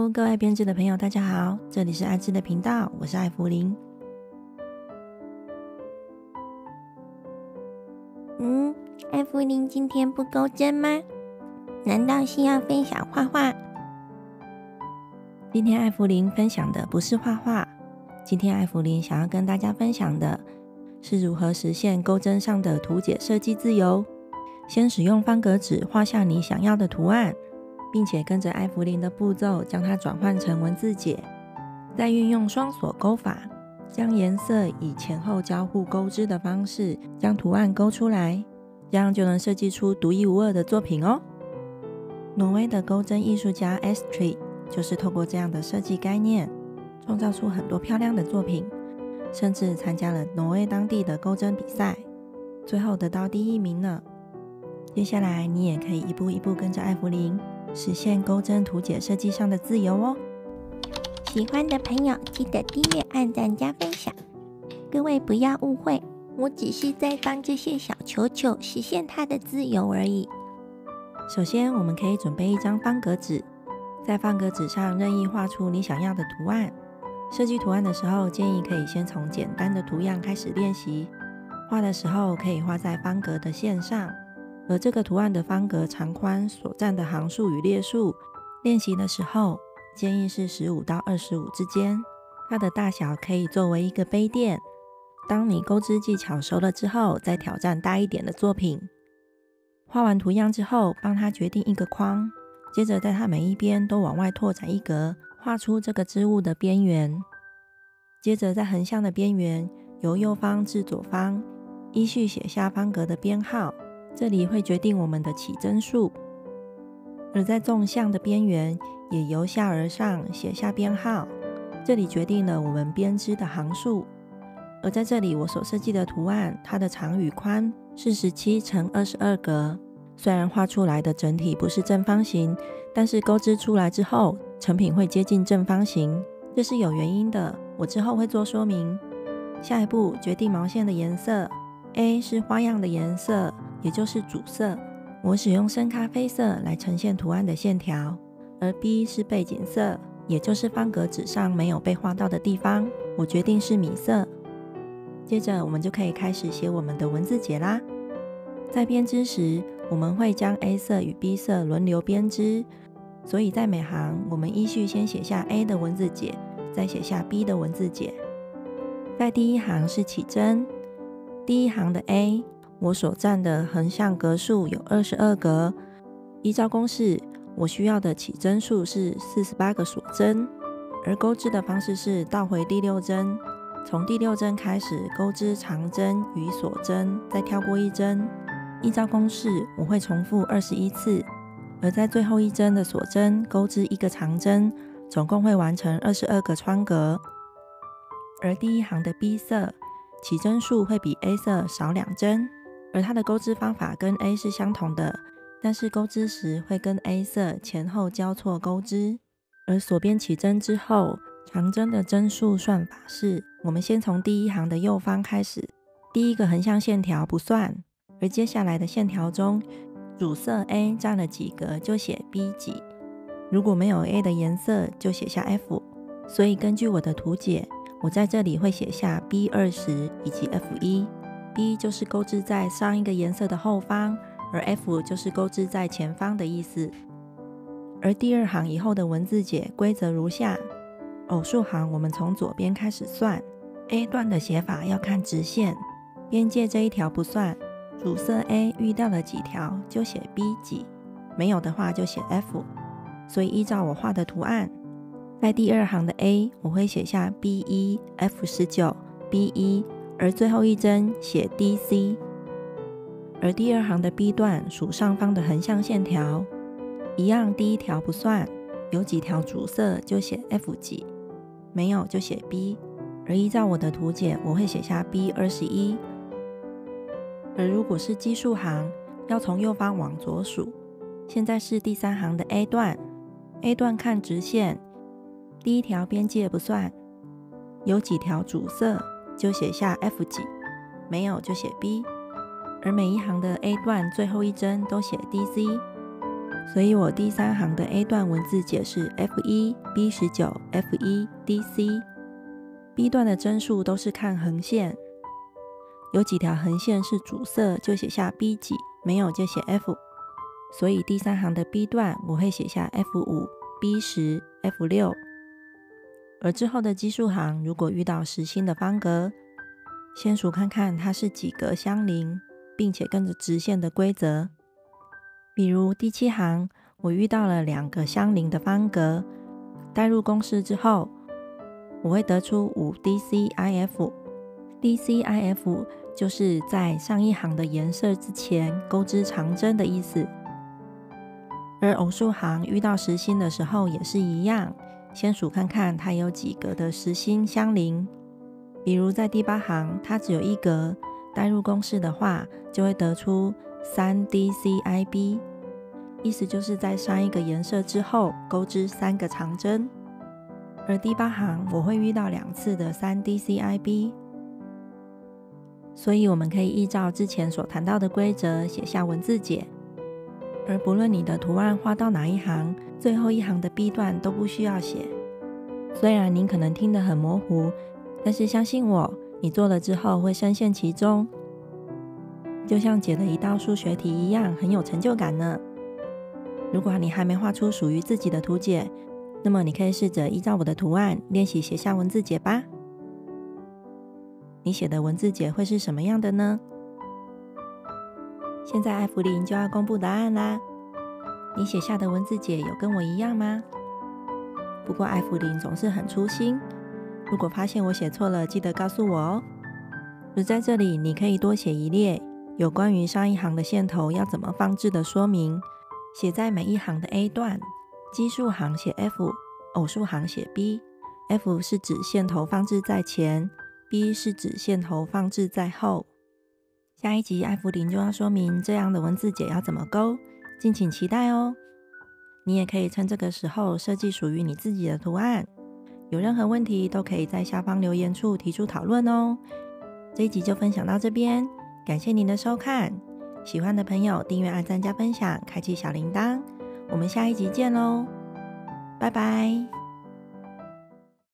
Hello， 各位爱编织的朋友，大家好，这里是爱织的频道，我是艾芙琳。艾芙琳今天不钩针吗？难道是要分享画画？今天艾芙琳分享的不是画画，今天艾芙琳想要跟大家分享的是如何实现钩针上的图解设计自由。先使用方格纸画下你想要的图案，并且跟着艾芙琳的步骤将它转换成文字解，再运用双锁钩法，将颜色以前后交互钩织的方式将图案勾出来，这样就能设计出独一无二的作品哦。挪威的钩针艺术家 Astrid 就是透过这样的设计概念，创造出很多漂亮的作品，甚至参加了挪威当地的钩针比赛，最后得到第1名呢。接下来你也可以一步一步跟着艾芙琳实现钩针图解设计上的自由哦。喜欢的朋友记得订阅、按赞、加分享。各位不要误会，我只是在帮这些小球球实现它的自由而已。首先我们可以准备一张方格纸，在方格纸上任意画出你想要的图案。设计图案的时候，建议可以先从简单的图样开始练习，画的时候可以画在方格的线上，而这个图案的方格长宽所占的行数与列数，练习的时候建议是15到25之间。它的大小可以作为一个杯垫，当你钩织技巧熟了之后，再挑战大一点的作品。画完图样之后，帮它决定一个框，接着在它每一边都往外拓展一格，画出这个织物的边缘。接着在横向的边缘由右方至左方依序写下方格的编号，这里会决定我们的起针数。而在纵向的边缘也由下而上写下编号，这里决定了我们编织的行数。而在这里我所设计的图案，它的长与宽是17乘22格，虽然画出来的整体不是正方形，但是钩织出来之后成品会接近正方形，这是有原因的，我之后会做说明。下一步决定毛线的颜色， A 是花样的颜色，也就是主色，我使用深咖啡色来呈现图案的线条，而 B 是背景色，也就是方格纸上没有被画到的地方，我决定是米色。接着我们就可以开始写我们的文字解啦。在编织时，我们会将 A 色与 B 色轮流编织，所以在每行我们依序先写下 A 的文字解，再写下 B 的文字解。在第一行是起针，第一行的 A 我所占的横向格数有22格，依照公式我需要的起针数是48个锁针，而钩织的方式是倒回第6针，从第6针开始钩织长针与锁针，再跳过1针。依照公式我会重复21次，而在最后1针的锁针钩织1个长针，总共会完成22个穿格。而第一行的 B 色起针数会比 A 色少2针，而它的钩织方法跟 A 是相同的，但是钩织时会跟 A 色前后交错钩织。而锁边起针之后，长针的针数算法是，我们先从第一行的右方开始，第一个横向线条不算，而接下来的线条中主色 A 占了几格就写 B 几，如果没有 A 的颜色就写下 F， 所以根据我的图解，我在这里会写下 B20 以及 F1， B 就是钩织在上一个颜色的后方，而 F 就是钩织在前方的意思。而第2行以后的文字解规则如下，偶数行我们从左边开始算， A 段的写法要看直线，边界这一条不算，主色 A 遇到了几条就写 B 几，没有的话就写 F， 所以依照我画的图案，在第2行的 A 我会写下 B1 F19 B1， 而最后1针写 DC。 而第2行的 B 段属上方的横向线条，一样第一条不算，有几条主色就写 F 几，没有就写 B， 而依照我的图解我会写下 B21。 而如果是奇数行，要从右方往左数，现在是第3行的 A 段， A 段看直线，第一条边界不算，有几条主色就写下 F 几，没有就写 B， 而每一行的 A 段最后1针都写 DC。所以我第3行的 A 段文字解是 F1、B19、F1、DC。B 段的帧数都是看横线，有几条横线是主色就写下 B 几，没有就写 F。所以第3行的 B 段我会写下 F5、B10、F6。而之后的奇数行如果遇到实心的方格，先数看看它是几格相邻，并且跟着直线的规则。比如第7行我遇到了2个相邻的方格，代入公式之后，我会得出 5DCIF。DCIF 就是在上一行的颜色之前钩织长针的意思。而偶数行遇到实心的时候也是一样，先数看看它有几格的实心相邻。比如在第8行它只有1格，代入公式的话就会得出 3DCIB， 意思就是在上一个颜色之后钩织3个长针。而第8行我会遇到2次的 3DCIB， 所以我们可以依照之前所谈到的规则写下文字解。而不论你的图案画到哪一行，最后一行的 B 段都不需要写。虽然您可能听得很模糊，但是相信我，你做了之后会深陷其中，就像解了一道数学题一样，很有成就感呢。如果你还没画出属于自己的图解，那么你可以试着依照我的图案练习写下文字解吧。你写的文字解会是什么样的呢？现在艾芙琳就要公布答案啦！你写下的文字解有跟我一样吗？不过艾芙琳总是很粗心，如果发现我写错了，记得告诉我哦。而在这里，你可以多写一列有关于上一行的线头要怎么放置的说明，写在每一行的 A 段。奇数行写 F， 偶数行写 B。F 是指线头放置在前， B 是指线头放置在后。下一集艾芙琳就要说明这样的文字解要怎么勾，敬请期待哦。你也可以趁这个时候设计属于你自己的图案，有任何问题都可以在下方留言处提出讨论哦。这一集就分享到这边，感谢您的收看，喜欢的朋友订阅、按赞、加分享，开启小铃铛，我们下一集见喽，拜拜。